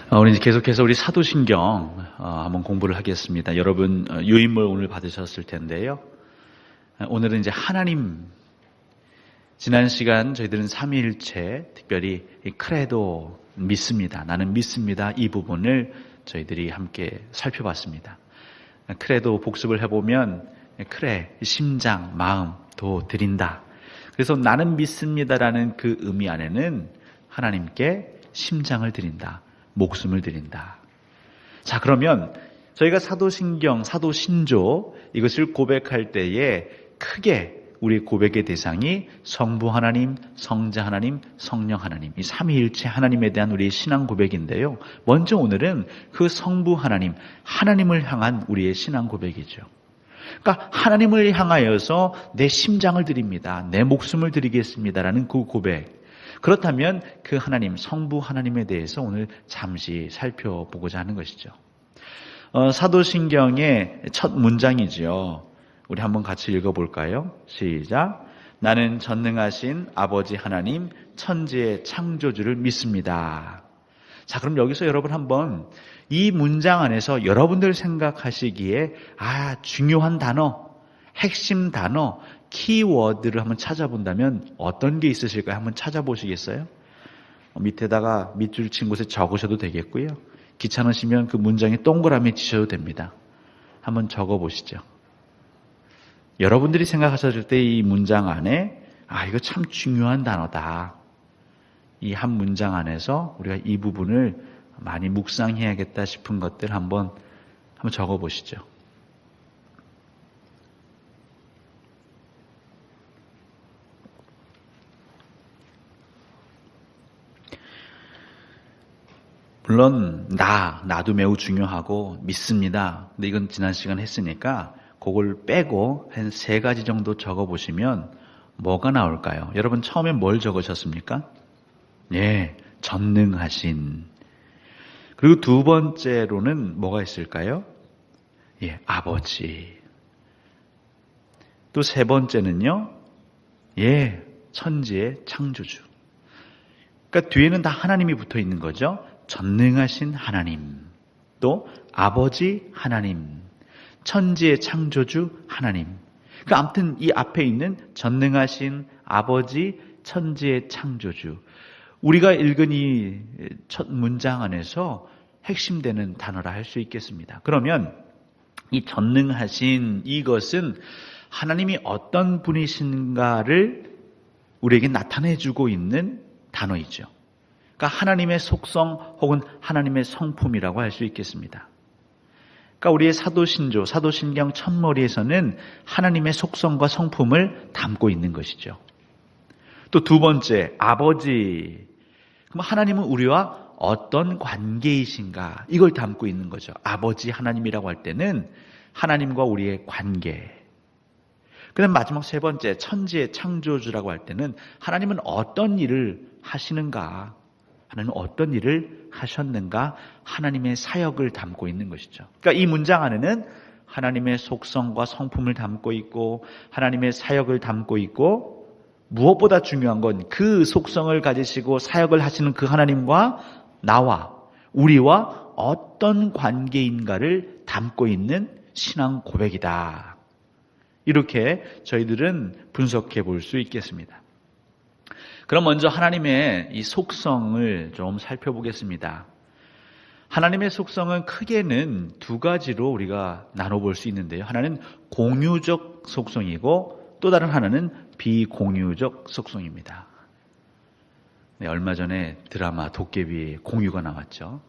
우리 이제 계속해서 우리 사도신경 한번 공부를 하겠습니다. 여러분 유인물 오늘 받으셨을 텐데요. 오늘은 이제 하나님, 지난 시간 저희들은 삼위일체, 특별히 크레도 믿습니다. 나는 믿습니다. 이 부분을 저희들이 함께 살펴봤습니다. 크레도 복습을 해보면 크레, 심장, 마음도 드린다. 그래서 나는 믿습니다라는 그 의미 안에는 하나님께 심장을 드린다. 목숨을 드린다. 자, 그러면 저희가 사도신경, 사도신조 이것을 고백할 때에 크게 우리 고백의 대상이 성부 하나님, 성자 하나님, 성령 하나님, 이 삼위일체 하나님에 대한 우리의 신앙 고백인데요. 먼저 오늘은 그 성부 하나님, 하나님을 향한 우리의 신앙 고백이죠. 그러니까 하나님을 향하여서 내 심장을 드립니다. 내 목숨을 드리겠습니다라는 그 고백. 그렇다면 그 하나님, 성부 하나님에 대해서 오늘 잠시 살펴보고자 하는 것이죠. 사도신경의 첫 문장이지요. 우리 한번 같이 읽어볼까요? 시작. 나는 전능하신 아버지 하나님, 천지의 창조주를 믿습니다. 자, 그럼 여기서 여러분 한번 이 문장 안에서 여러분들 생각하시기에 중요한 단어, 핵심 단어, 키워드를 한번 찾아본다면 어떤 게 있으실까요? 한번 찾아보시겠어요? 밑에다가 밑줄 친 곳에 적으셔도 되겠고요. 귀찮으시면 그 문장에 동그라미 치셔도 됩니다. 한번 적어보시죠. 여러분들이 생각하셨을 때 이 문장 안에 이거 참 중요한 단어다. 이 한 문장 안에서 우리가 이 부분을 많이 묵상해야겠다 싶은 것들 한번 적어보시죠. 물론 나도 매우 중요하고 믿습니다. 근데 이건 지난 시간 했으니까 그걸 빼고 한 3가지 정도 적어보시면 뭐가 나올까요? 여러분 처음에 뭘 적으셨습니까? 전능하신. 그리고 두 번째로는 뭐가 있을까요? 아버지. 또 3번째는요? 천지의 창조주. 그러니까 뒤에는 다 하나님이 붙어 있는 거죠. 전능하신 하나님, 또 아버지 하나님, 천지의 창조주 하나님. 그러니까 아무튼 이 앞에 있는 전능하신 아버지, 천지의 창조주. 우리가 읽은 이 첫 문장 안에서 핵심되는 단어라 할 수 있겠습니다. 그러면 이 전능하신 이것은 하나님이 어떤 분이신가를 우리에게 나타내주고 있는 단어이죠. 그러니까 하나님의 속성 혹은 하나님의 성품이라고 할 수 있겠습니다. 그러니까 우리의 사도신조, 사도신경 첫머리에서는 하나님의 속성과 성품을 담고 있는 것이죠. 또 두 번째, 아버지. 그럼 하나님은 우리와 어떤 관계이신가? 이걸 담고 있는 거죠. 아버지 하나님이라고 할 때는 하나님과 우리의 관계. 그다음 마지막 3번째, 천지의 창조주라고 할 때는 하나님은 어떤 일을 하시는가? 하나님은 어떤 일을 하셨는가? 하나님의 사역을 담고 있는 것이죠. 그러니까 이 문장 안에는 하나님의 속성과 성품을 담고 있고 하나님의 사역을 담고 있고 무엇보다 중요한 건 그 속성을 가지시고 사역을 하시는 그 하나님과 나와 우리와 어떤 관계인가를 담고 있는 신앙 고백이다. 이렇게 저희들은 분석해 볼 수 있겠습니다. 그럼 먼저 하나님의 이 속성을 좀 살펴보겠습니다. 하나님의 속성은 크게는 2가지로 우리가 나눠볼 수 있는데요. 하나는 공유적 속성이고 또 다른 하나는 비공유적 속성입니다. 얼마 전에 드라마 도깨비의 공유가 나왔죠.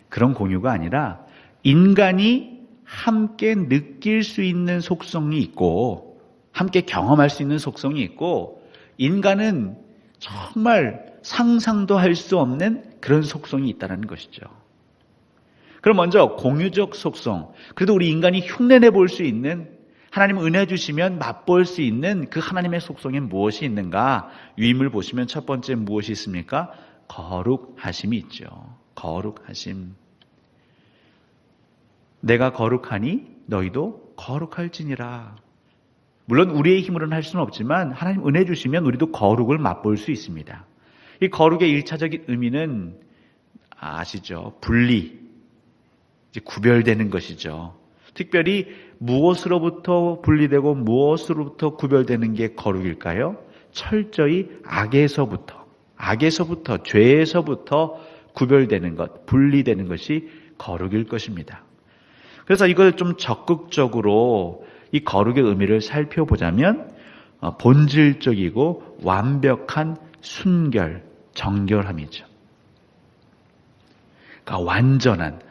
그런 공유가 아니라 인간이 함께 느낄 수 있는 속성이 있고 함께 경험할 수 있는 속성이 있고 인간은 정말 상상도 할 수 없는 그런 속성이 있다는 것이죠. 그럼 먼저 공유적 속성, 그래도 우리 인간이 흉내내 볼 수 있는 하나님 은혜 주시면 맛볼 수 있는 그 하나님의 속성에 무엇이 있는가? 유인물 보시면 첫 번째 무엇이 있습니까? 거룩하심이 있죠. 거룩하심. 내가 거룩하니 너희도 거룩할지니라. 물론 우리의 힘으로는 할 수는 없지만 하나님 은혜 주시면 우리도 거룩을 맛볼 수 있습니다. 이 거룩의 1차적인 의미는 아시죠? 분리, 이제 구별되는 것이죠. 특별히 무엇으로부터 분리되고 무엇으로부터 구별되는 게 거룩일까요? 철저히 악에서부터, 죄에서부터 구별되는 것, 분리되는 것이 거룩일 것입니다. 그래서 이걸 좀 적극적으로 이 거룩의 의미를 살펴보자면 본질적이고 완벽한 순결, 정결함이죠. 그러니까 완전한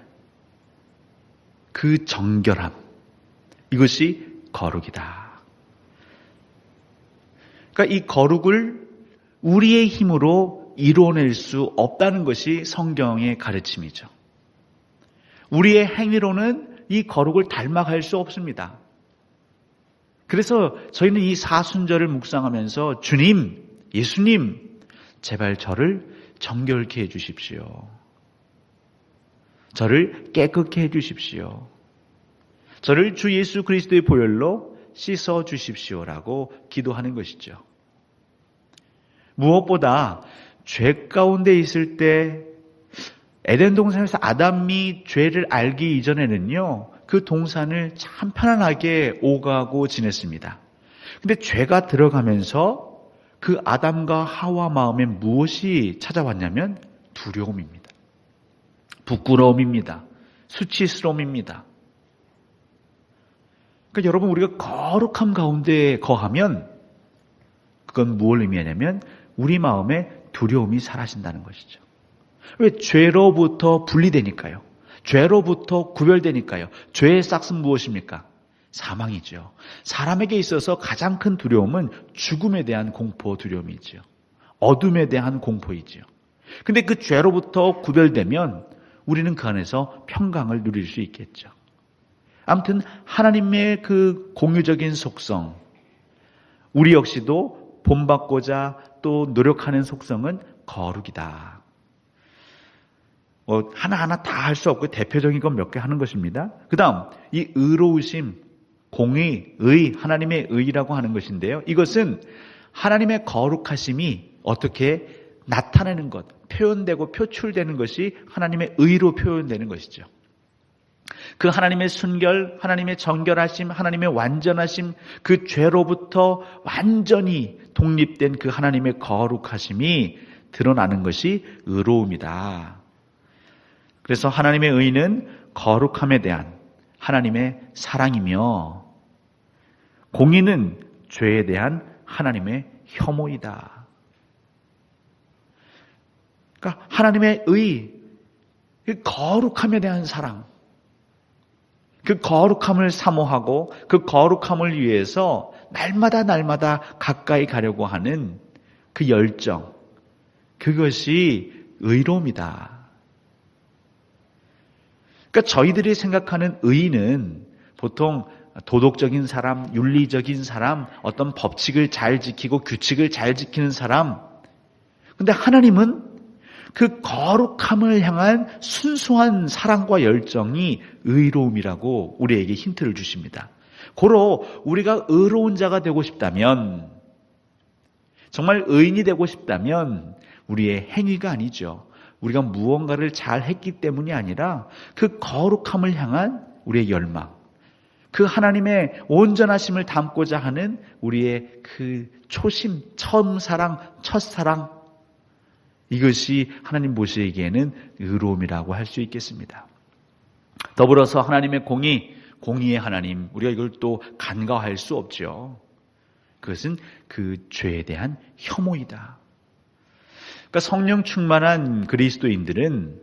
그 정결함, 이것이 거룩이다. 그러니까 이 거룩을 우리의 힘으로 이루어낼 수 없다는 것이 성경의 가르침이죠. 우리의 행위로는 이 거룩을 닮아갈 수 없습니다. 그래서 저희는 이 사순절을 묵상하면서 주님, 예수님, 제발 저를 정결케 해주십시오. 저를 깨끗게 해주십시오. 저를 주 예수 그리스도의 보혈로 씻어주십시오라고 기도하는 것이죠. 무엇보다 죄 가운데 있을 때 에덴 동산에서 아담이 죄를 알기 이전에는요, 그 동산을 참 편안하게 오가고 지냈습니다. 근데 죄가 들어가면서 그 아담과 하와 마음에 무엇이 찾아왔냐면 두려움입니다. 부끄러움입니다. 수치스러움입니다. 그러니까 여러분, 우리가 거룩함 가운데 거하면 그건 무엇을 의미하냐면 우리 마음에 두려움이 사라진다는 것이죠. 왜? 죄로부터 분리되니까요. 죄로부터 구별되니까요. 죄의 싹은 무엇입니까? 사망이죠. 사람에게 있어서 가장 큰 두려움은 죽음에 대한 공포, 두려움이죠. 어둠에 대한 공포이죠. 근데 그 죄로부터 구별되면 우리는 그 안에서 평강을 누릴 수 있겠죠. 아무튼 하나님의 그 공유적인 속성, 우리 역시도 본받고자 또 노력하는 속성은 거룩이다. 하나하나 다 할 수 없고 대표적인 건 몇 개 하는 것입니다. 그 다음, 이 의로우심, 공의, 의, 하나님의 의라고 하는 것인데요. 이것은 하나님의 거룩하심이 어떻게 나타내는 것, 표현되고 표출되는 것이 하나님의 의로 표현되는 것이죠. 그 하나님의 순결, 하나님의 정결하심, 하나님의 완전하심, 그 죄로부터 완전히 독립된 그 하나님의 거룩하심이 드러나는 것이 의로움이다. 그래서 하나님의 의는 거룩함에 대한 하나님의 사랑이며 공의는 죄에 대한 하나님의 혐오이다. 그러니까 하나님의 의, 그 거룩함에 대한 사랑, 그 거룩함을 사모하고 그 거룩함을 위해서 날마다 가까이 가려고 하는 그 열정, 그것이 의로움이다. 그러니까 저희들이 생각하는 의는 보통 도덕적인 사람, 윤리적인 사람, 어떤 법칙을 잘 지키고 규칙을 잘 지키는 사람. 근데 하나님은 그 거룩함을 향한 순수한 사랑과 열정이 의로움이라고 우리에게 힌트를 주십니다. 고로 우리가 의로운 자가 되고 싶다면, 정말 의인이 되고 싶다면 우리의 행위가 아니죠. 우리가 무언가를 잘 했기 때문이 아니라 그 거룩함을 향한 우리의 열망, 그 하나님의 온전하심을 담고자 하는 우리의 그 초심, 처음 사랑, 첫사랑, 이것이 하나님 보시기에는 의로움이라고 할 수 있겠습니다. 더불어서 하나님의 공의의 하나님, 우리가 이걸 또 간과할 수 없죠. 그것은 그 죄에 대한 혐오이다. 그러니까 성령 충만한 그리스도인들은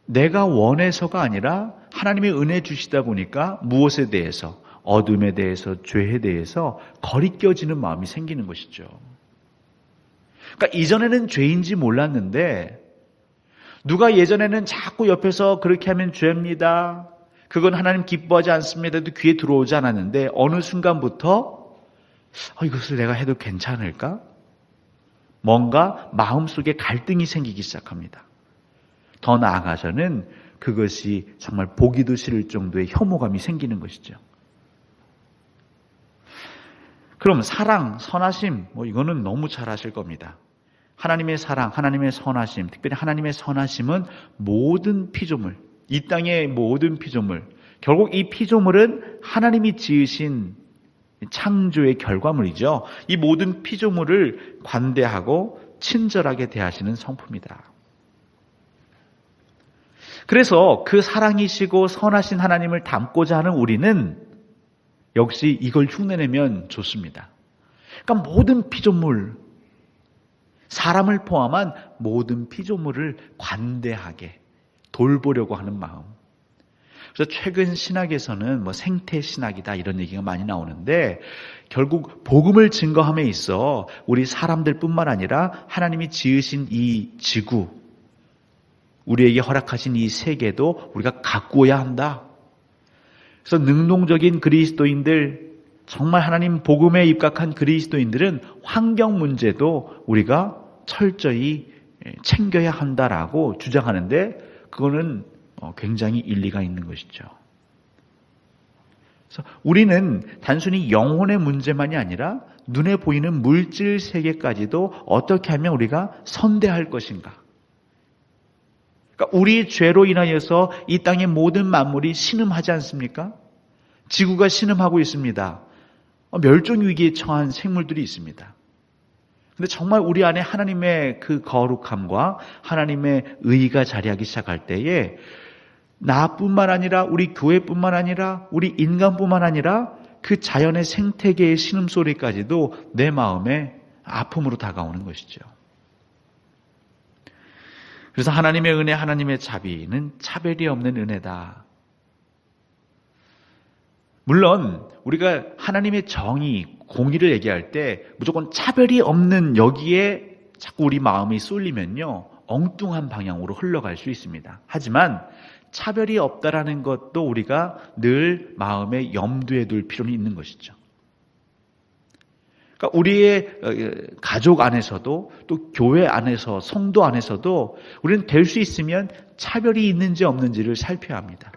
내가 원해서가 아니라 하나님의 은혜 주시다 보니까 무엇에 대해서, 어둠에 대해서, 죄에 대해서 거리껴지는 마음이 생기는 것이죠. 그러니까 이전에는 죄인지 몰랐는데 누가 예전에는 자꾸 옆에서 그렇게 하면 죄입니다, 그건 하나님 기뻐하지 않습니다도 귀에 들어오지 않았는데 어느 순간부터 이것을 내가 해도 괜찮을까? 뭔가 마음속에 갈등이 생기기 시작합니다. 더 나아가서는 그것이 정말 보기도 싫을 정도의 혐오감이 생기는 것이죠. 그럼 사랑, 선하심, 이거는 너무 잘 아실 겁니다. 하나님의 사랑, 하나님의 선하심, 특별히 하나님의 선하심은 모든 피조물, 이 땅의 모든 피조물, 결국 이 피조물은 하나님이 지으신 창조의 결과물이죠. 이 모든 피조물을 관대하고 친절하게 대하시는 성품이다. 그래서 그 사랑이시고 선하신 하나님을 닮고자 하는 우리는 역시 이걸 흉내내면 좋습니다. 그러니까 모든 피조물, 사람을 포함한 모든 피조물을 관대하게 돌보려고 하는 마음. 그래서 최근 신학에서는 생태 신학이다 이런 얘기가 많이 나오는데, 결국 복음을 증거함에 있어 우리 사람들뿐만 아니라 하나님이 지으신 이 지구, 우리에게 허락하신 이 세계도 우리가 가꾸어야 한다. 그래서 능동적인 그리스도인들, 정말 하나님 복음에 입각한 그리스도인들은 환경 문제도 우리가 철저히 챙겨야 한다라고 주장하는데, 그거는 굉장히 일리가 있는 것이죠. 그래서 우리는 단순히 영혼의 문제만이 아니라 눈에 보이는 물질 세계까지도 어떻게 하면 우리가 선대할 것인가. 그러니까 우리 죄로 인하여서 이 땅의 모든 만물이 신음하지 않습니까? 지구가 신음하고 있습니다. 멸종 위기에 처한 생물들이 있습니다. 근데 정말 우리 안에 하나님의 그 거룩함과 하나님의 의가 자리하기 시작할 때에 나뿐만 아니라 우리 교회뿐만 아니라 우리 인간뿐만 아니라 그 자연의 생태계의 신음소리까지도 내 마음에 아픔으로 다가오는 것이죠. 그래서 하나님의 은혜, 하나님의 자비는 차별이 없는 은혜다. 물론 우리가 하나님의 정의, 공의를 얘기할 때 무조건 차별이 없는 여기에 자꾸 우리 마음이 쏠리면요, 엉뚱한 방향으로 흘러갈 수 있습니다. 하지만 차별이 없다라는 것도 우리가 늘 마음에 염두에 둘 필요는 있는 것이죠. 그러니까 우리의 가족 안에서도 또 교회 안에서 성도 안에서도 우리는 될 수 있으면 차별이 있는지 없는지를 살펴야 합니다.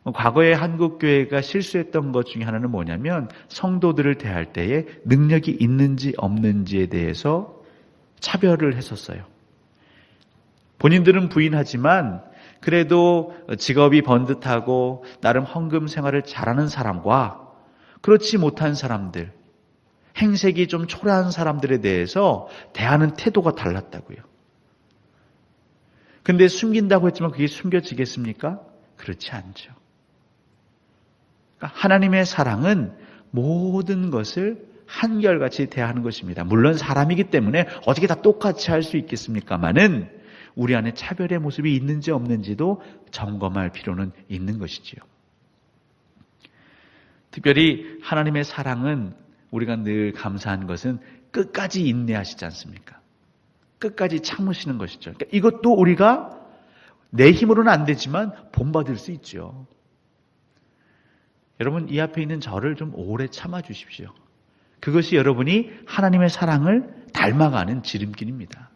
과거에 한국교회가 실수했던 것 중에 하나는 뭐냐면 성도들을 대할 때에 능력이 있는지 없는지에 대해서 차별을 했었어요. 본인들은 부인하지만 그래도 직업이 번듯하고 나름 헌금 생활을 잘하는 사람과 그렇지 못한 사람들, 행색이 좀 초라한 사람들에 대해서 대하는 태도가 달랐다고요. 근데 숨긴다고 했지만 그게 숨겨지겠습니까? 그렇지 않죠. 그러니까 하나님의 사랑은 모든 것을 한결같이 대하는 것입니다. 물론 사람이기 때문에 어떻게 다 똑같이 할 수 있겠습니까마는 우리 안에 차별의 모습이 있는지 없는지도 점검할 필요는 있는 것이지요. 특별히 하나님의 사랑은 우리가 늘 감사한 것은 끝까지 인내하시지 않습니까? 끝까지 참으시는 것이죠. 그러니까 이것도 우리가 내 힘으로는 안 되지만 본받을 수 있죠. 여러분, 이 앞에 있는 저를 좀 오래 참아주십시오. 그것이 여러분이 하나님의 사랑을 닮아가는 지름길입니다.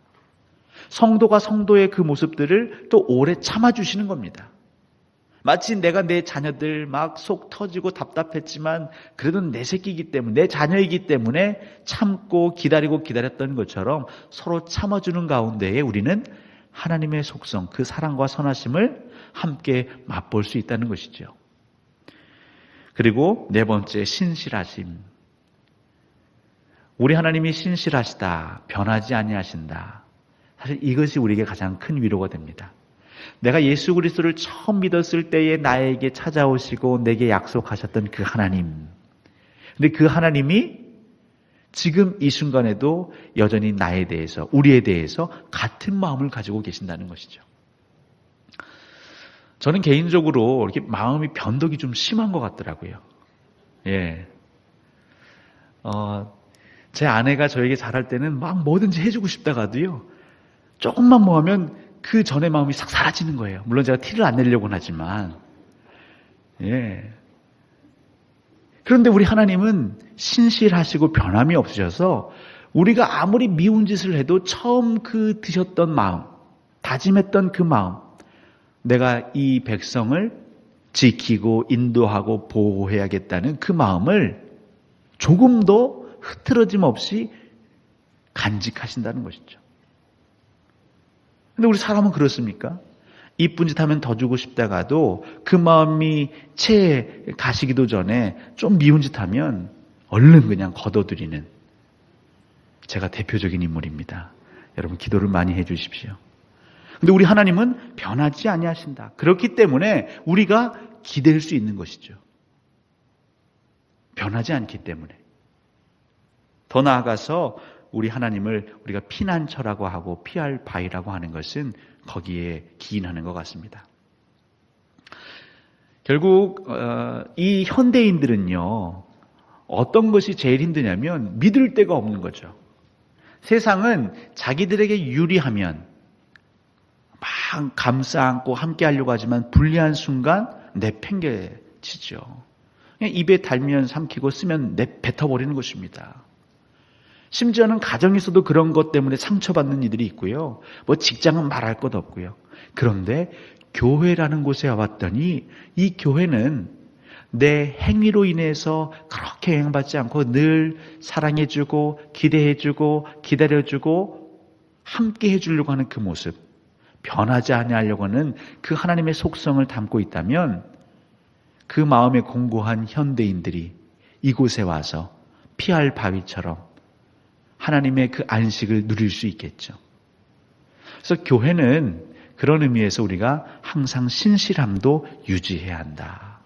성도가 성도의 그 모습들을 또 오래 참아주시는 겁니다. 마치 내가 내 자녀들 막 속 터지고 답답했지만 그래도 내 새끼이기 때문에, 내 자녀이기 때문에 참고 기다리고 기다렸던 것처럼 서로 참아주는 가운데에 우리는 하나님의 속성, 그 사랑과 선하심을 함께 맛볼 수 있다는 것이죠. 그리고 네 번째, 신실하심. 우리 하나님이 신실하시다, 변하지 아니하신다. 사실 이것이 우리에게 가장 큰 위로가 됩니다. 내가 예수 그리스도를 처음 믿었을 때에 나에게 찾아오시고 내게 약속하셨던 그 하나님. 근데 그 하나님이 지금 이 순간에도 여전히 나에 대해서, 우리에 대해서 같은 마음을 가지고 계신다는 것이죠. 저는 개인적으로 이렇게 마음이 변덕이 좀 심한 것 같더라고요. 예. 제 아내가 저에게 잘할 때는 막 뭐든지 해주고 싶다가도요, 조금만 뭐 하면 그 전의 마음이 싹 사라지는 거예요. 물론 제가 티를 안 내려고는 하지만. 예. 그런데 우리 하나님은 신실하시고 변함이 없으셔서 우리가 아무리 미운 짓을 해도 처음 그 드셨던 마음, 다짐했던 그 마음, 내가 이 백성을 지키고 인도하고 보호해야겠다는 그 마음을 조금도 흐트러짐 없이 간직하신다는 것이죠. 근데 우리 사람은 그렇습니까? 이쁜 짓 하면 더 주고 싶다가도 그 마음이 채 가시기도 전에 좀 미운 짓 하면 얼른 그냥 걷어들이는 제가 대표적인 인물입니다. 여러분 기도를 많이 해 주십시오. 근데 우리 하나님은 변하지 아니하신다. 그렇기 때문에 우리가 기댈 수 있는 것이죠. 변하지 않기 때문에. 더 나아가서 우리 하나님을 우리가 피난처라고 하고 피할 바위라고 하는 것은 거기에 기인하는 것 같습니다. 결국 이 현대인들은요, 어떤 것이 제일 힘드냐면 믿을 데가 없는 거죠. 세상은 자기들에게 유리하면 막 감싸 안고 함께 하려고 하지만 불리한 순간 내팽개치죠. 그냥 입에 달면 삼키고 쓰면 뱉어버리는 것입니다. 심지어는 가정에서도 그런 것 때문에 상처받는 이들이 있고요. 뭐 직장은 말할 것 없고요. 그런데 교회라는 곳에 와봤더니 이 교회는 내 행위로 인해서 그렇게 영향받지 않고 늘 사랑해주고 기대해주고 기다려주고 함께 해주려고 하는 그 모습, 변하지 아니하려고 하는 그 하나님의 속성을 담고 있다면 그 마음에 공고한 현대인들이 이곳에 와서 피할 바위처럼 하나님의 그 안식을 누릴 수 있겠죠. 그래서 교회는 그런 의미에서 우리가 항상 신실함도 유지해야 한다.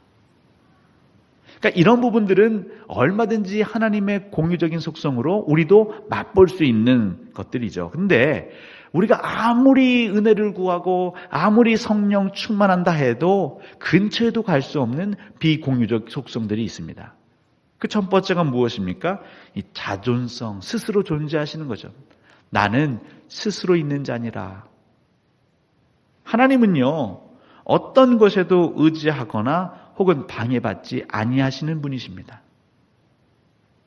그러니까 이런 부분들은 얼마든지 하나님의 공유적인 속성으로 우리도 맛볼 수 있는 것들이죠. 근데 우리가 아무리 은혜를 구하고 아무리 성령 충만한다 해도 근처에도 갈 수 없는 비공유적 속성들이 있습니다. 그 첫 번째가 무엇입니까? 이 자존성, 스스로 존재하시는 거죠. 나는 스스로 있는 자니라. 하나님은요, 어떤 것에도 의지하거나 혹은 방해받지 아니하시는 분이십니다.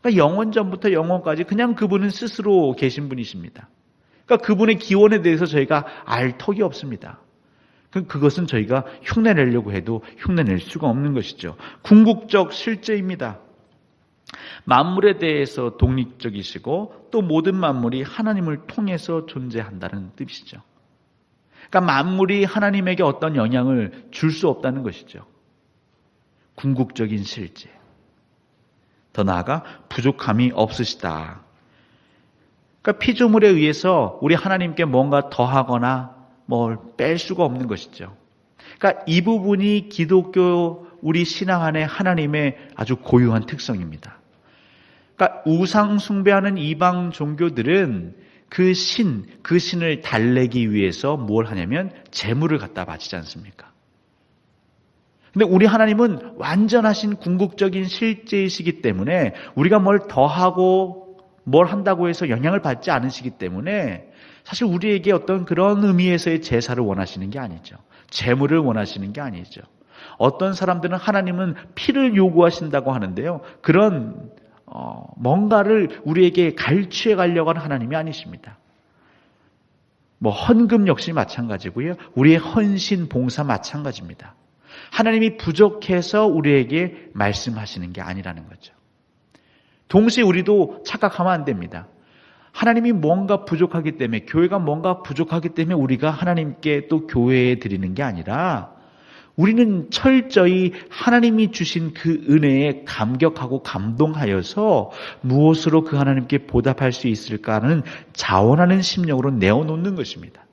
그러니까 영원 전부터 영원까지 그냥 그분은 스스로 계신 분이십니다. 그러니까 그분의 기원에 대해서 저희가 알 턱이 없습니다. 그것은 저희가 흉내내려고 해도 흉내낼 수가 없는 것이죠. 궁극적 실제입니다. 만물에 대해서 독립적이시고 또 모든 만물이 하나님을 통해서 존재한다는 뜻이죠. 그러니까 만물이 하나님에게 어떤 영향을 줄 수 없다는 것이죠. 궁극적인 실제. 더 나아가 부족함이 없으시다. 그러니까 피조물에 의해서 우리 하나님께 뭔가 더하거나 뭘 뺄 수가 없는 것이죠. 그러니까 이 부분이 기독교 우리 신앙 안에 하나님의 아주 고유한 특성입니다. 그러니까 우상 숭배하는 이방 종교들은 그 신을 달래기 위해서 뭘 하냐면 재물을 갖다 바치지 않습니까? 근데 우리 하나님은 완전하신 궁극적인 실제이시기 때문에 우리가 뭘 더하고 뭘 한다고 해서 영향을 받지 않으시기 때문에 사실 우리에게 어떤 그런 의미에서의 제사를 원하시는 게 아니죠. 재물을 원하시는 게 아니죠. 어떤 사람들은 하나님은 피를 요구하신다고 하는데요. 그런 뭔가를 우리에게 갈취해 가려고 하는 하나님이 아니십니다. 뭐 헌금 역시 마찬가지고요. 우리의 헌신, 봉사 마찬가지입니다. 하나님이 부족해서 우리에게 말씀하시는 게 아니라는 거죠. 동시에 우리도 착각하면 안 됩니다. 하나님이 뭔가 부족하기 때문에, 교회가 뭔가 부족하기 때문에 우리가 하나님께 또 교회에 드리는 게 아니라 우리는 철저히 하나님이 주신 그 은혜에 감격하고 감동하여서 무엇으로 그 하나님께 보답할 수 있을까는 자원하는 심령으로 내어놓는 것입니다.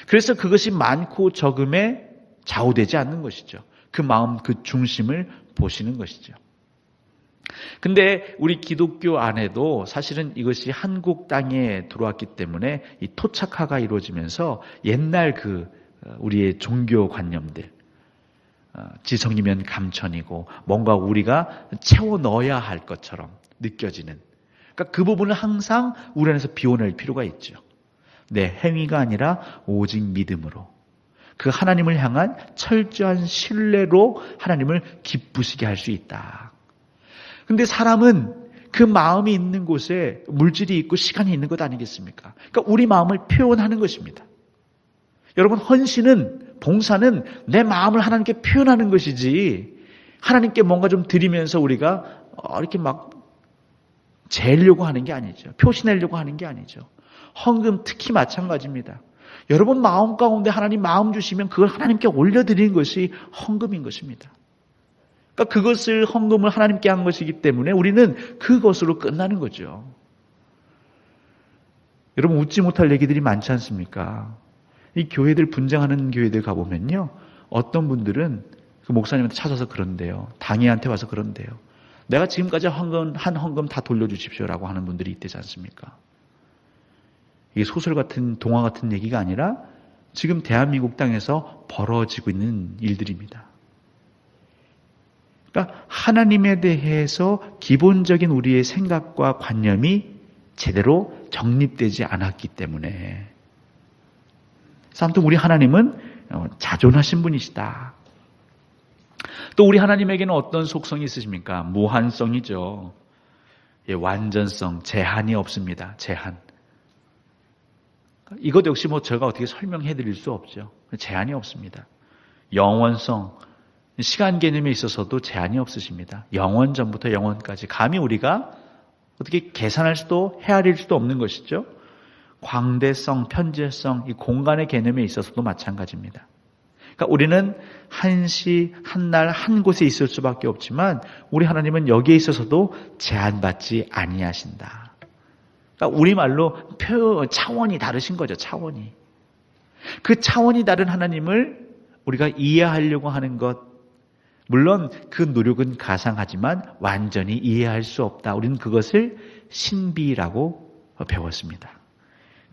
그래서 그것이 많고 적음에 좌우되지 않는 것이죠. 그 마음, 그 중심을 보시는 것이죠. 근데 우리 기독교 안에도 사실은 이것이 한국 땅에 들어왔기 때문에 이 토착화가 이루어지면서 옛날 우리의 종교 관념들, 지성이면 감천이고 뭔가 우리가 채워 넣어야 할 것처럼 느껴지는, 그러니까 그 부분을 항상 우리 안에서 비워낼 필요가 있죠. 내 행위가 아니라 오직 믿음으로, 그 하나님을 향한 철저한 신뢰로 하나님을 기쁘시게 할 수 있다. 근데 사람은 그 마음이 있는 곳에 물질이 있고 시간이 있는 것 아니겠습니까? 그러니까 우리 마음을 표현하는 것입니다. 여러분, 헌신은, 봉사는 내 마음을 하나님께 표현하는 것이지, 하나님께 뭔가 좀 드리면서 우리가 이렇게 막 재려고 하는 게 아니죠. 표시내려고 하는 게 아니죠. 헌금 특히 마찬가지입니다. 여러분 마음 가운데 하나님 마음 주시면 그걸 하나님께 올려드리는 것이 헌금인 것입니다. 그러니까 그것을 헌금을 하나님께 한 것이기 때문에 우리는 그것으로 끝나는 거죠. 여러분 웃지 못할 얘기들이 많지 않습니까? 이 교회들 분쟁하는 교회들 가보면요. 어떤 분들은 그 목사님한테 찾아서 그런데요. 당회한테 와서 그런데요. 내가 지금까지 한 헌금 다 돌려주십시오라고 하는 분들이 있대지 않습니까? 이게 소설 같은 동화 같은 얘기가 아니라 지금 대한민국 땅에서 벌어지고 있는 일들입니다. 그러니까 하나님에 대해서 기본적인 우리의 생각과 관념이 제대로 정립되지 않았기 때문에 아무튼 우리 하나님은 자존하신 분이시다. 또 우리 하나님에게는 어떤 속성이 있으십니까? 무한성이죠. 완전성, 제한이 없습니다. 제한. 이것 역시 제가 어떻게 설명해 드릴 수 없죠. 제한이 없습니다. 영원성, 시간 개념에 있어서도 제한이 없으십니다. 영원 전부터 영원까지 감히 우리가 어떻게 계산할 수도 헤아릴 수도 없는 것이죠. 광대성, 편재성, 이 공간의 개념에 있어서도 마찬가지입니다. 그러니까 우리는 한시, 한날, 한 곳에 있을 수밖에 없지만 우리 하나님은 여기에 있어서도 제한받지 아니하신다. 그러니까 우리말로 차원이 다르신 거죠. 차원이. 그 차원이 다른 하나님을 우리가 이해하려고 하는 것, 물론 그 노력은 가상하지만 완전히 이해할 수 없다. 우리는 그것을 신비라고 배웠습니다.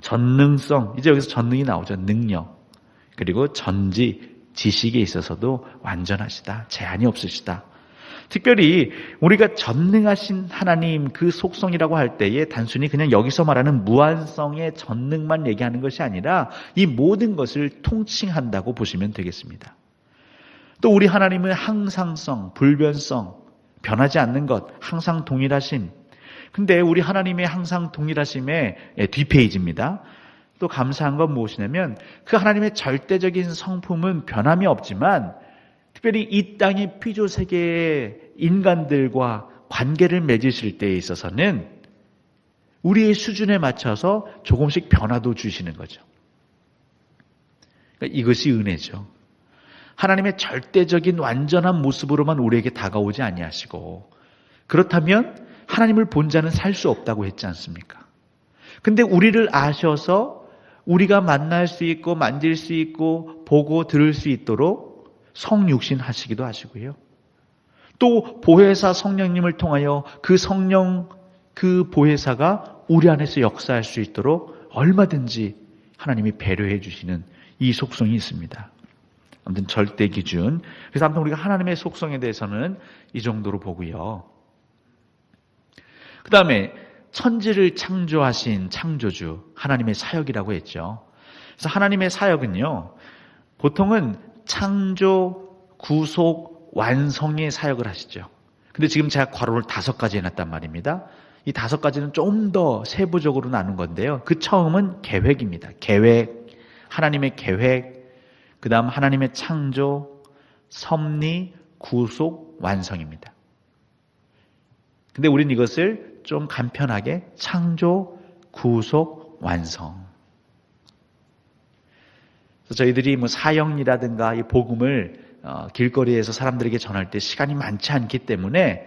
전능성, 이제 여기서 전능이 나오죠. 능력. 그리고 전지, 지식에 있어서도 완전하시다. 제한이 없으시다. 특별히 우리가 전능하신 하나님 그 속성이라고 할 때에 단순히 그냥 여기서 말하는 무한성의 전능만 얘기하는 것이 아니라 이 모든 것을 통칭한다고 보시면 되겠습니다. 또 우리 하나님은 항상성, 불변성, 변하지 않는 것, 항상 동일하심. 근데 우리 하나님의 항상 동일하심의 뒷페이지입니다. 또 감사한 건 무엇이냐면 그 하나님의 절대적인 성품은 변함이 없지만 특별히 이 땅의 피조세계의 인간들과 관계를 맺으실 때에 있어서는 우리의 수준에 맞춰서 조금씩 변화도 주시는 거죠. 그러니까 이것이 은혜죠. 하나님의 절대적인 완전한 모습으로만 우리에게 다가오지 아니하시고 그렇다면 하나님을 본 자는 살 수 없다고 했지 않습니까? 근데 우리를 아셔서 우리가 만날 수 있고 만질 수 있고 보고 들을 수 있도록 성육신 하시기도 하시고요. 또 보혜사 성령님을 통하여 그 성령 그 보혜사가 우리 안에서 역사할 수 있도록 얼마든지 하나님이 배려해 주시는 이 속성이 있습니다. 아무튼 절대 기준. 그래서 아무튼 우리가 하나님의 속성에 대해서는 이 정도로 보고요. 그 다음에 천지를 창조하신 창조주 하나님의 사역이라고 했죠. 그래서 하나님의 사역은요. 보통은 창조, 구속, 완성의 사역을 하시죠. 근데 지금 제가 괄호를 5가지 해놨단 말입니다. 이 5가지는 좀 더 세부적으로 나눈 건데요. 그 처음은 계획입니다. 계획, 하나님의 계획, 그 다음 하나님의 창조, 섭리, 구속, 완성입니다. 근데 우린 이것을 좀 간편하게 창조, 구속, 완성. 그래서 저희들이 사형이라든가 이 복음을 길거리에서 사람들에게 전할 때 시간이 많지 않기 때문에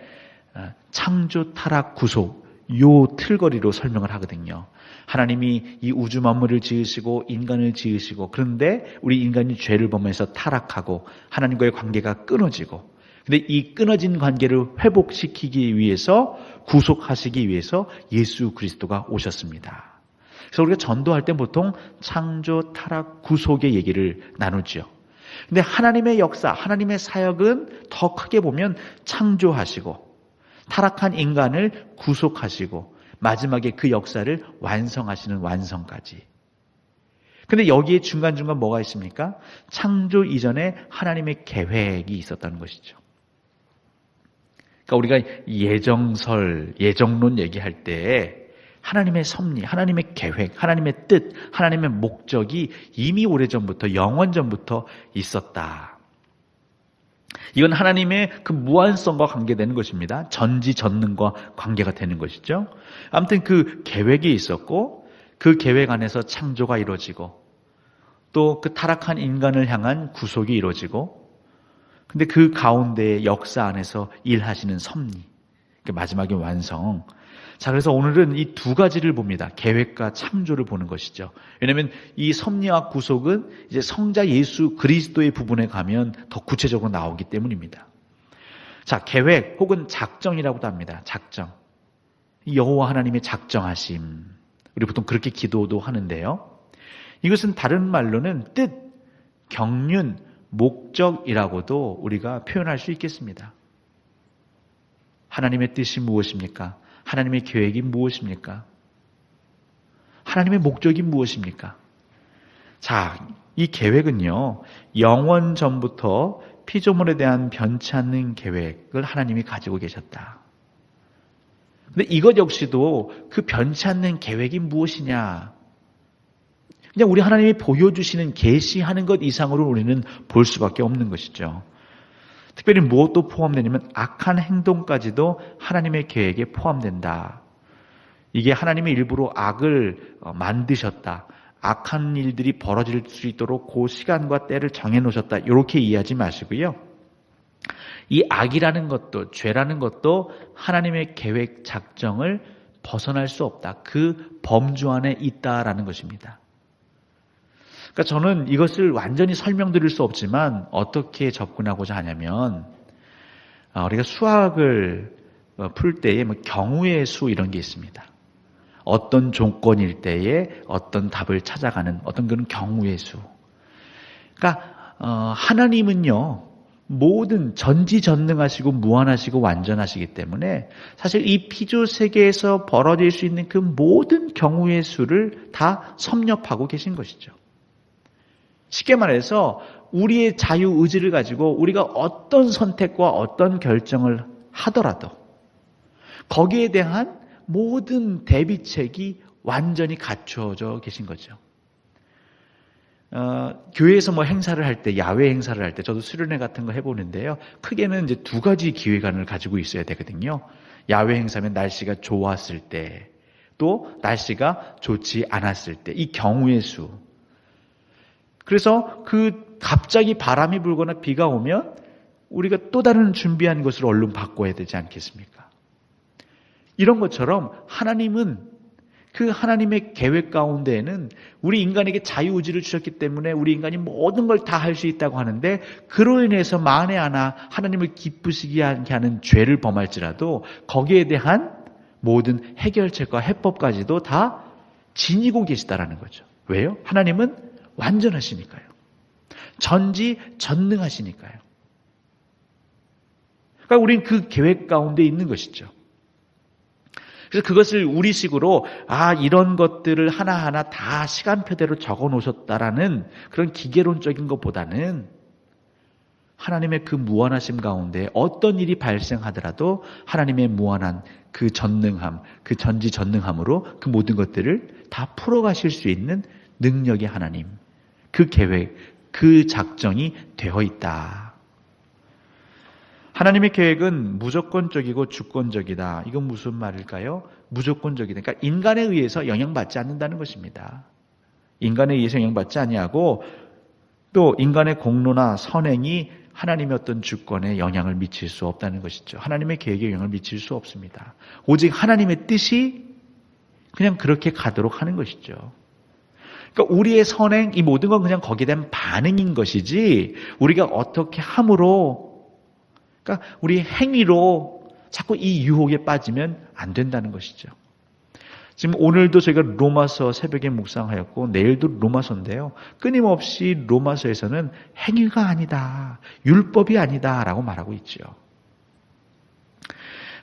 창조, 타락, 구속 요 틀거리로 설명을 하거든요. 하나님이 이 우주 만물을 지으시고 인간을 지으시고 그런데 우리 인간이 죄를 범해서 타락하고 하나님과의 관계가 끊어지고 근데 이 끊어진 관계를 회복시키기 위해서 구속하시기 위해서 예수 그리스도가 오셨습니다. 그래서 우리가 전도할 때 보통 창조, 타락, 구속의 얘기를 나누죠. 근데 하나님의 역사, 하나님의 사역은 더 크게 보면 창조하시고 타락한 인간을 구속하시고 마지막에 그 역사를 완성하시는 완성까지. 근데 여기에 중간중간 뭐가 있습니까? 창조 이전에 하나님의 계획이 있었다는 것이죠. 그러니까 우리가 예정설, 예정론 얘기할 때 하나님의 섭리, 하나님의 계획, 하나님의 뜻, 하나님의 목적이 이미 오래전부터 영원전부터 있었다. 이건 하나님의 그 무한성과 관계되는 것입니다. 전지전능과 관계가 되는 것이죠. 아무튼 그 계획이 있었고 그 계획 안에서 창조가 이루어지고 또 그 타락한 인간을 향한 구속이 이루어지고 근데 그 가운데의 역사 안에서 일하시는 섭리, 마지막에 완성. 자, 그래서 오늘은 이 두 가지를 봅니다. 계획과 창조를 보는 것이죠. 왜냐하면 이 섭리와 구속은 이제 성자 예수 그리스도의 부분에 가면 더 구체적으로 나오기 때문입니다. 자, 계획 혹은 작정이라고도 합니다. 작정. 여호와 하나님의 작정하심. 우리 보통 그렇게 기도도 하는데요. 이것은 다른 말로는 뜻, 경륜, 목적이라고도 우리가 표현할 수 있겠습니다. 하나님의 뜻이 무엇입니까? 하나님의 계획이 무엇입니까? 하나님의 목적이 무엇입니까? 자, 이 계획은요, 영원 전부터 피조물에 대한 변치 않는 계획을 하나님이 가지고 계셨다. 근데 이것 역시도 그 변치 않는 계획이 무엇이냐? 그냥 우리 하나님이 보여주시는 계시하는 것 이상으로 우리는 볼 수밖에 없는 것이죠. 특별히 무엇도 포함되냐면 악한 행동까지도 하나님의 계획에 포함된다. 이게 하나님이 일부러 악을 만드셨다. 악한 일들이 벌어질 수 있도록 그 시간과 때를 정해놓으셨다. 이렇게 이해하지 마시고요. 이 악이라는 것도 죄라는 것도 하나님의 계획 작정을 벗어날 수 없다. 그 범주 안에 있다라는 것입니다. 그러니까 저는 이것을 완전히 설명드릴 수 없지만 어떻게 접근하고자 하냐면 우리가 수학을 풀 때에 경우의 수 이런 게 있습니다. 어떤 조건일 때에 어떤 답을 찾아가는 어떤 그런 경우의 수. 그러니까 하나님은요 모든 전지전능하시고 무한하시고 완전하시기 때문에 사실 이 피조 세계에서 벌어질 수 있는 그 모든 경우의 수를 다 섭렵하고 계신 것이죠. 쉽게 말해서 우리의 자유의지를 가지고 우리가 어떤 선택과 어떤 결정을 하더라도 거기에 대한 모든 대비책이 완전히 갖추어져 계신 거죠. 교회에서 행사를 할 때, 야외 행사를 할 때, 저도 수련회 같은 거 해보는데요. 크게는 이제 두 가지 기획안을 가지고 있어야 되거든요. 야외 행사면 날씨가 좋았을 때, 또 날씨가 좋지 않았을 때, 이 경우의 수. 그래서 갑자기 바람이 불거나 비가 오면 우리가 또 다른 준비한 것을 얼른 바꿔야 되지 않겠습니까? 이런 것처럼 하나님은 그 하나님의 계획 가운데에는 우리 인간에게 자유의지를 주셨기 때문에 우리 인간이 모든 걸 다 할 수 있다고 하는데 그로 인해서 만에 하나 하나님을 기쁘시게 하는 죄를 범할지라도 거기에 대한 모든 해결책과 해법까지도 다 지니고 계시다라는 거죠. 왜요? 하나님은 완전하시니까요. 전지전능하시니까요. 그러니까 우리는 그 계획 가운데 있는 것이죠. 그래서 그것을 우리식으로 이런 것들을 하나하나 다 시간표대로 적어 놓으셨다라는 그런 기계론적인 것보다는 하나님의 그 무한하심 가운데 어떤 일이 발생하더라도 하나님의 무한한 그 전능함, 그 전지전능함으로 그 모든 것들을 다 풀어가실 수 있는 능력의 하나님, 그 계획, 그 작정이 되어 있다. 하나님의 계획은 무조건적이고 주권적이다. 이건 무슨 말일까요? 무조건적이다. 그러니까 인간에 의해서 영향받지 않는다는 것입니다. 인간에 의해서 영향받지 아니하고 또 인간의 공로나 선행이 하나님의 어떤 주권에 영향을 미칠 수 없다는 것이죠. 하나님의 계획에 영향을 미칠 수 없습니다. 오직 하나님의 뜻이 그냥 그렇게 가도록 하는 것이죠. 그러니까 우리의 선행, 이 모든 건 그냥 거기에 대한 반응인 것이지 우리가 어떻게 함으로 그러니까 우리 행위로 자꾸 이 유혹에 빠지면 안 된다는 것이죠. 지금 오늘도 저희가 로마서 새벽에 묵상하였고 내일도 로마서인데요. 끊임없이 로마서에서는 행위가 아니다, 율법이 아니다 라고 말하고 있죠.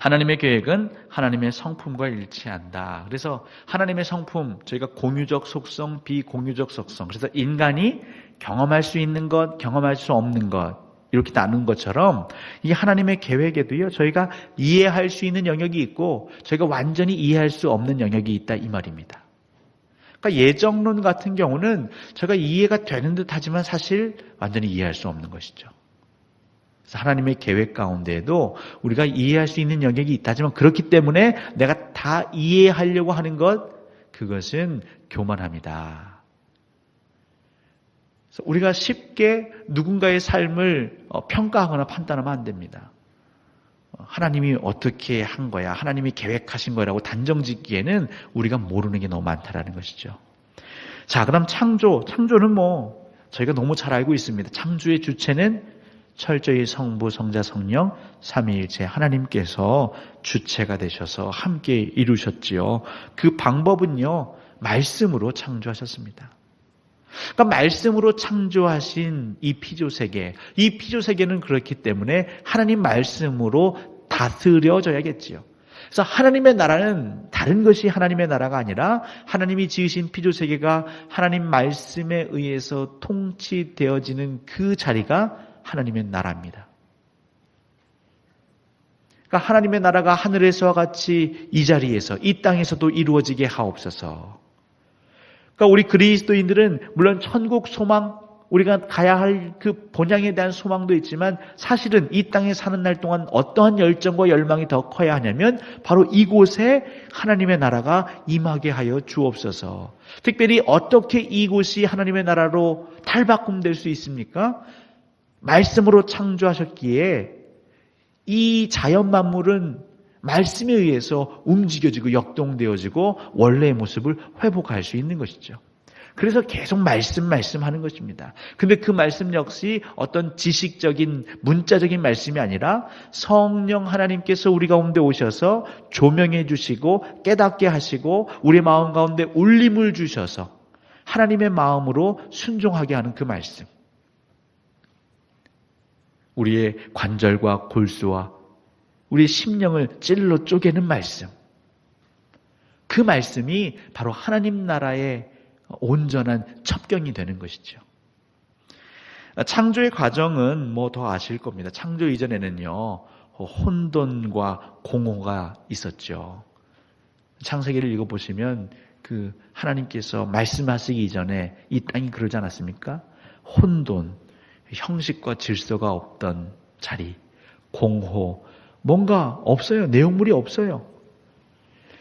하나님의 계획은 하나님의 성품과 일치한다. 그래서 하나님의 성품, 저희가 공유적 속성, 비공유적 속성. 그래서 인간이 경험할 수 있는 것, 경험할 수 없는 것 이렇게 나눈 것처럼 이 하나님의 계획에도요. 저희가 이해할 수 있는 영역이 있고 저희가 완전히 이해할 수 없는 영역이 있다 이 말입니다. 그러니까 예정론 같은 경우는 저희가 이해가 되는 듯 하지만 사실 완전히 이해할 수 없는 것이죠. 하나님의 계획 가운데에도 우리가 이해할 수 있는 영역이 있다지만 그렇기 때문에 내가 다 이해하려고 하는 그것은 교만합니다. 그래서 우리가 쉽게 누군가의 삶을 평가하거나 판단하면 안 됩니다. 하나님이 어떻게 한 거야, 하나님이 계획하신 거라고 단정짓기에는 우리가 모르는 게 너무 많다라는 것이죠. 자, 그럼 창조는 저희가 너무 잘 알고 있습니다. 창조의 주체는 철저히 성부, 성자, 성령, 삼위일체 하나님께서 주체가 되셔서 함께 이루셨지요. 그 방법은요, 말씀으로 창조하셨습니다. 그러니까 말씀으로 창조하신 이 피조세계는 그렇기 때문에 하나님 말씀으로 다스려져야겠지요. 그래서 하나님의 나라는 다른 것이 하나님의 나라가 아니라 하나님이 지으신 피조세계가 하나님 말씀에 의해서 통치되어지는 그 자리가 하나님의 나라입니다. 그러니까 하나님의 나라가 하늘에서와 같이 이 자리에서, 이 땅에서도 이루어지게 하옵소서. 그러니까 우리 그리스도인들은 물론 천국 소망, 우리가 가야 할 그 본향에 대한 소망도 있지만 사실은 이 땅에 사는 날 동안 어떠한 열정과 열망이 더 커야 하냐면 바로 이곳에 하나님의 나라가 임하게 하여 주옵소서. 특별히 어떻게 이곳이 하나님의 나라로 탈바꿈될 수 있습니까? 말씀으로 창조하셨기에 이 자연 만물은 말씀에 의해서 움직여지고 역동되어지고 원래의 모습을 회복할 수 있는 것이죠. 그래서 계속 말씀하는 것입니다. 근데 그 말씀 역시 어떤 지식적인 문자적인 말씀이 아니라 성령 하나님께서 우리 가운데 오셔서 조명해 주시고 깨닫게 하시고 우리 마음 가운데 울림을 주셔서 하나님의 마음으로 순종하게 하는 그 말씀. 우리의 관절과 골수와 우리의 심령을 찔러 쪼개는 말씀. 그 말씀이 바로 하나님 나라의 온전한 첩경이 되는 것이죠. 창조의 과정은 더 아실 겁니다. 창조 이전에는요, 혼돈과 공허가 있었죠. 창세기를 읽어보시면 그 하나님께서 말씀하시기 이전에 이 땅이 그러지 않았습니까? 혼돈, 형식과 질서가 없던 자리, 공허, 뭔가 없어요. 내용물이 없어요.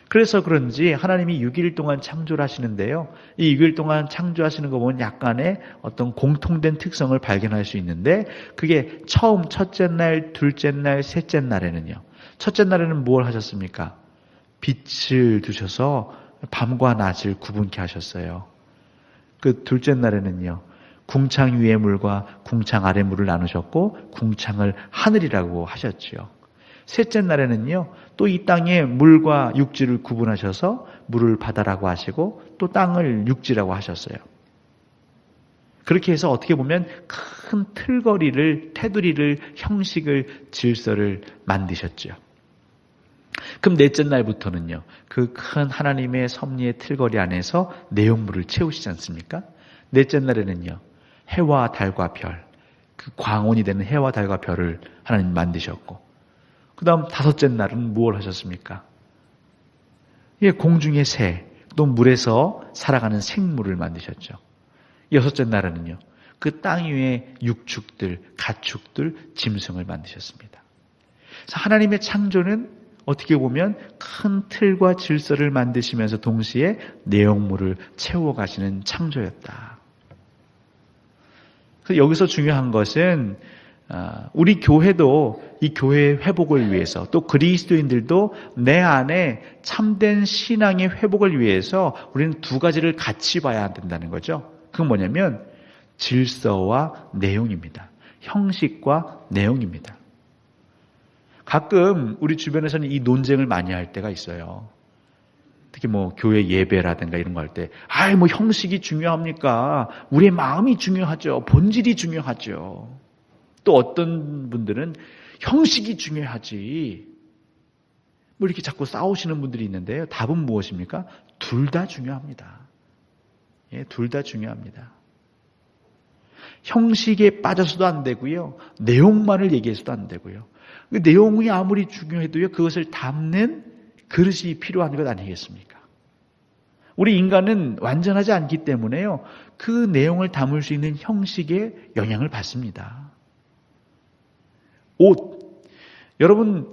그래서 그런지 하나님이 6일 동안 창조를 하시는데요. 이 6일 동안 창조하시는 거 보면 약간의 어떤 공통된 특성을 발견할 수 있는데 그게 처음 첫째 날, 둘째 날, 셋째 날에는요. 첫째 날에는 무엇을 하셨습니까? 빛을 두셔서 밤과 낮을 구분케 하셨어요. 그 둘째 날에는요. 궁창 위의 물과 궁창 아래 물을 나누셨고 궁창을 하늘이라고 하셨지요. 셋째 날에는요, 또 이 땅에 물과 육지를 구분하셔서 물을 바다라고 하시고 또 땅을 육지라고 하셨어요. 그렇게 해서 어떻게 보면 큰 테두리를, 형식을, 질서를 만드셨죠. 그럼 넷째 날부터는요, 그 큰 하나님의 섭리의 틀거리 안에서 내용물을 채우시지 않습니까? 넷째 날에는요, 해와 달과 별, 그 광원이 되는 해와 달과 별을 하나님 만드셨고, 그 다음 다섯째 날은 무엇을 하셨습니까? 공중의 새, 또 물에서 살아가는 생물을 만드셨죠. 여섯째 날에는요, 그 땅 위에 육축들, 가축들, 짐승을 만드셨습니다. 그래서 하나님의 창조는 어떻게 보면 큰 틀과 질서를 만드시면서 동시에 내용물을 채워가시는 창조였다. 그래서 여기서 중요한 것은 우리 교회도 이 교회의 회복을 위해서 또 그리스도인들도 내 안에 참된 신앙의 회복을 위해서 우리는 두 가지를 같이 봐야 된다는 거죠. 그건 뭐냐면 질서와 내용입니다. 형식과 내용입니다. 가끔 우리 주변에서는 이 논쟁을 많이 할 때가 있어요. 특히 교회 예배라든가 이런 거 할 때, 형식이 중요합니까? 우리의 마음이 중요하죠. 본질이 중요하죠. 또 어떤 분들은 형식이 중요하지. 이렇게 자꾸 싸우시는 분들이 있는데요. 답은 무엇입니까? 둘 다 중요합니다. 둘 다 중요합니다. 형식에 빠져서도 안 되고요. 내용만을 얘기해서도 안 되고요. 그 내용이 아무리 중요해도요. 그것을 담는 그릇이 필요한 것 아니겠습니까? 우리 인간은 완전하지 않기 때문에요. 그 내용을 담을 수 있는 형식에 영향을 받습니다. 옷. 여러분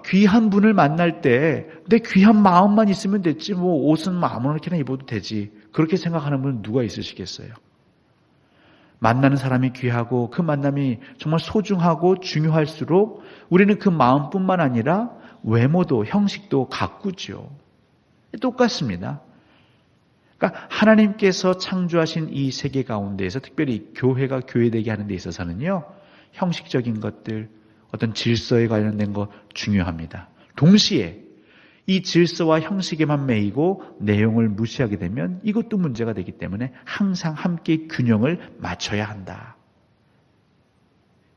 귀한 분을 만날 때 내 귀한 마음만 있으면 됐지 뭐 옷은 아무렇게나 입어도 되지. 그렇게 생각하는 분은 누가 있으시겠어요? 만나는 사람이 귀하고 그 만남이 정말 소중하고 중요할수록 우리는 그 마음뿐만 아니라 외모도 형식도 가꾸죠. 똑같습니다. 그러니까 하나님께서 창조하신 이 세계 가운데에서 특별히 교회가 교회되게 하는 데 있어서는요. 형식적인 것들, 어떤 질서에 관련된 거 중요합니다. 동시에 이 질서와 형식에만 매이고 내용을 무시하게 되면 이것도 문제가 되기 때문에 항상 함께 균형을 맞춰야 한다.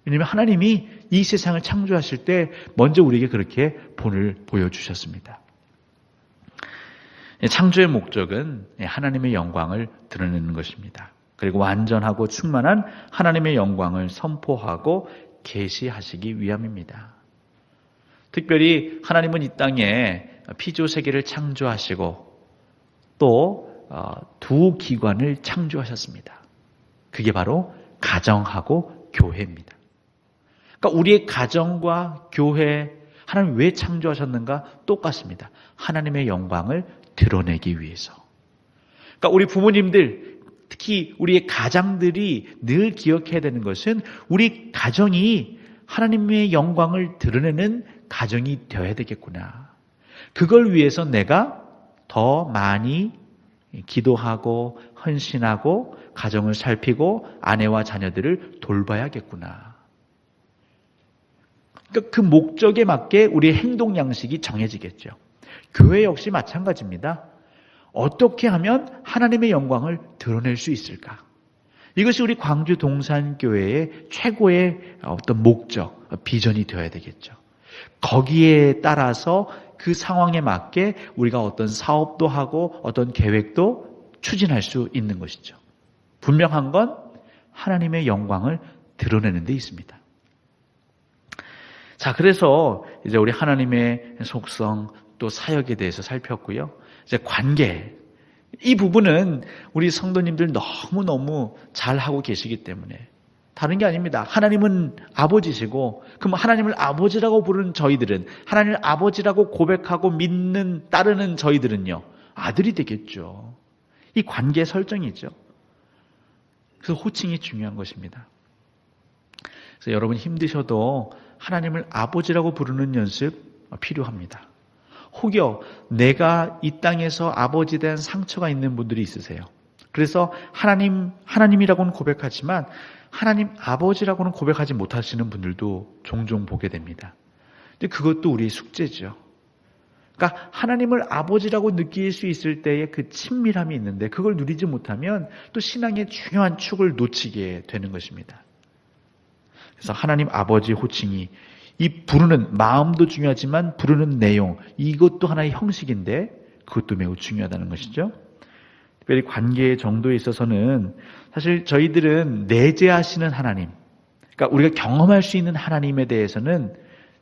왜냐하면 하나님이 이 세상을 창조하실 때 먼저 우리에게 그렇게 본을 보여주셨습니다. 창조의 목적은 하나님의 영광을 드러내는 것입니다. 그리고 완전하고 충만한 하나님의 영광을 선포하고 계시하시기 위함입니다. 특별히 하나님은 이 땅에 피조 세계를 창조하시고 또 두 기관을 창조하셨습니다. 그게 바로 가정하고 교회입니다. 그러니까 우리의 가정과 교회, 하나님 왜 창조하셨는가? 똑같습니다. 하나님의 영광을 드러내기 위해서. 그러니까 우리 부모님들, 특히 우리의 가장들이 늘 기억해야 되는 것은 우리 가정이 하나님의 영광을 드러내는 가정이 되어야 되겠구나. 그걸 위해서 내가 더 많이 기도하고 헌신하고 가정을 살피고 아내와 자녀들을 돌봐야겠구나. 그러니까 그 목적에 맞게 우리의 행동 양식이 정해지겠죠. 교회 역시 마찬가지입니다. 어떻게 하면 하나님의 영광을 드러낼 수 있을까? 이것이 우리 광주 동산교회의 최고의 어떤 목적, 비전이 되어야 되겠죠. 거기에 따라서 그 상황에 맞게 우리가 어떤 사업도 하고 어떤 계획도 추진할 수 있는 것이죠. 분명한 건 하나님의 영광을 드러내는 데 있습니다. 자, 그래서 이제 우리 하나님의 속성 또 사역에 대해서 살폈고요. 이제 관계. 이 부분은 우리 성도님들 너무너무 잘하고 계시기 때문에 다른 게 아닙니다. 하나님은 아버지시고 그럼 하나님을 아버지라고 부르는 저희들은 하나님을 아버지라고 고백하고 믿는 따르는 저희들은요. 아들이 되겠죠. 이 관계 설정이죠. 그래서 호칭이 중요한 것입니다. 그래서 여러분 힘드셔도 하나님을 아버지라고 부르는 연습 필요합니다. 혹여 내가 이 땅에서 아버지에 대한 상처가 있는 분들이 있으세요. 그래서 하나님이라고는 고백하지만 하나님 아버지라고는 고백하지 못하시는 분들도 종종 보게 됩니다. 근데 그것도 우리의 숙제죠. 그러니까 하나님을 아버지라고 느낄 수 있을 때의 그 친밀함이 있는데 그걸 누리지 못하면 또 신앙의 중요한 축을 놓치게 되는 것입니다. 그래서 하나님 아버지 호칭이 이 부르는 마음도 중요하지만 부르는 내용 이것도 하나의 형식인데 그것도 매우 중요하다는 것이죠. 특별히 관계의 정도에 있어서는 사실 저희들은 내재하시는 하나님, 그러니까 우리가 경험할 수 있는 하나님에 대해서는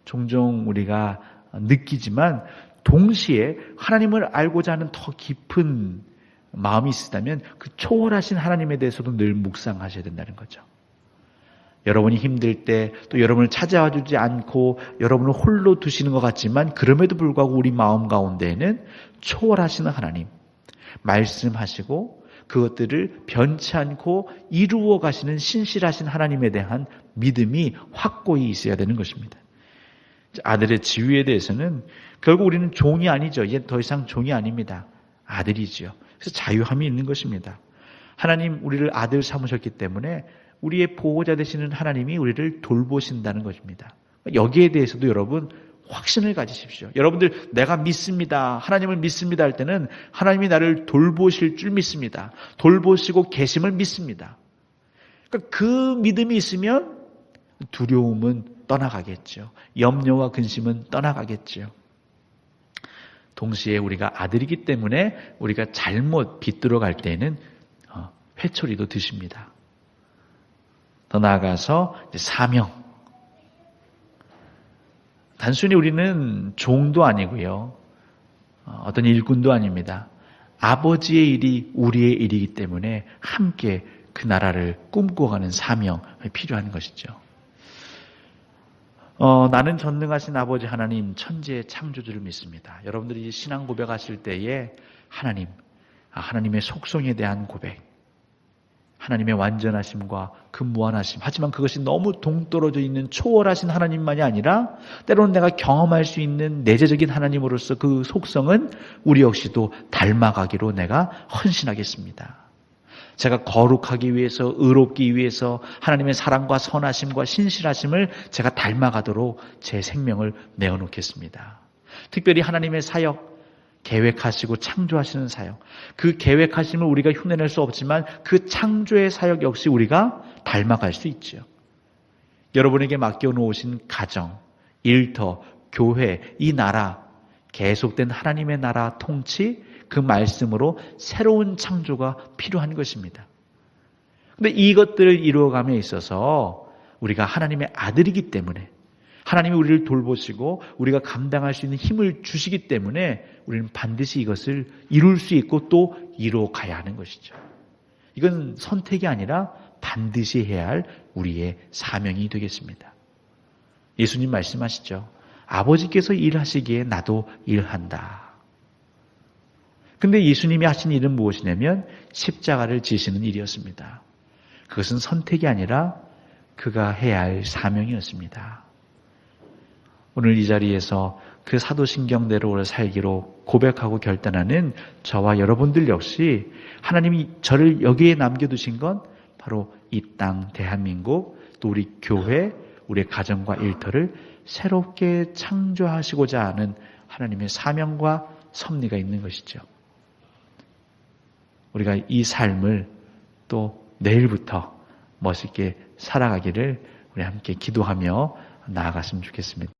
종종 우리가 느끼지만 동시에 하나님을 알고자 하는 더 깊은 마음이 있으다면 그 초월하신 하나님에 대해서도 늘 묵상하셔야 된다는 거죠. 여러분이 힘들 때 또 여러분을 찾아와 주지 않고 여러분을 홀로 두시는 것 같지만 그럼에도 불구하고 우리 마음 가운데에는 초월하시는 하나님, 말씀하시고 그것들을 변치 않고 이루어 가시는 신실하신 하나님에 대한 믿음이 확고히 있어야 되는 것입니다. 아들의 지위에 대해서는 결국 우리는 종이 아니죠. 이제 더 이상 종이 아닙니다. 아들이지요. 그래서 자유함이 있는 것입니다. 하나님 우리를 아들 삼으셨기 때문에 우리의 보호자 되시는 하나님이 우리를 돌보신다는 것입니다. 여기에 대해서도 여러분 확신을 가지십시오. 여러분들 내가 믿습니다. 하나님을 믿습니다 할 때는 하나님이 나를 돌보실 줄 믿습니다. 돌보시고 계심을 믿습니다. 그러니까 그 믿음이 있으면 두려움은 떠나가겠죠. 염려와 근심은 떠나가겠죠. 동시에 우리가 아들이기 때문에 우리가 잘못 비뚤어 갈 때에는 회초리도 드십니다. 더 나아가서 사명. 단순히 우리는 종도 아니고요. 어떤 일꾼도 아닙니다. 아버지의 일이 우리의 일이기 때문에 함께 그 나라를 꿈꿔가는 사명이 필요한 것이죠. 나는 전능하신 아버지 하나님, 천지의 창조주를 믿습니다. 여러분들이 신앙 고백하실 때에 하나님의 속성에 대한 고백, 하나님의 완전하심과 그 무한하심, 하지만 그것이 너무 동떨어져 있는 초월하신 하나님만이 아니라 때로는 내가 경험할 수 있는 내재적인 하나님으로서 그 속성은 우리 역시도 닮아가기로 내가 헌신하겠습니다. 제가 거룩하기 위해서, 의롭기 위해서 하나님의 사랑과 선하심과 신실하심을 제가 닮아가도록 제 생명을 내어놓겠습니다. 특별히 하나님의 사역, 계획하시고 창조하시는 사역, 그 계획하심을 우리가 흉내낼 수 없지만 그 창조의 사역 역시 우리가 닮아갈 수 있죠. 여러분에게 맡겨놓으신 가정, 일터, 교회, 이 나라, 계속된 하나님의 나라 통치, 그 말씀으로 새로운 창조가 필요한 것입니다. 그런데 이것들을 이루어감에 있어서 우리가 하나님의 아들이기 때문에, 하나님이 우리를 돌보시고 우리가 감당할 수 있는 힘을 주시기 때문에 우리는 반드시 이것을 이룰 수 있고 또 이루어가야 하는 것이죠. 이건 선택이 아니라 반드시 해야 할 우리의 사명이 되겠습니다. 예수님 말씀하시죠. 아버지께서 일하시기에 나도 일한다. 근데 예수님이 하신 일은 무엇이냐면 십자가를 지시는 일이었습니다. 그것은 선택이 아니라 그가 해야 할 사명이었습니다. 오늘 이 자리에서 그 사도신경대로 살기로 고백하고 결단하는 저와 여러분들 역시 하나님이 저를 여기에 남겨두신 건 바로 이 땅 대한민국, 또 우리 교회, 우리의 가정과 일터를 새롭게 창조하시고자 하는 하나님의 사명과 섭리가 있는 것이죠. 우리가 이 삶을 또 내일부터 멋있게 살아가기를 우리 함께 기도하며 나아갔으면 좋겠습니다.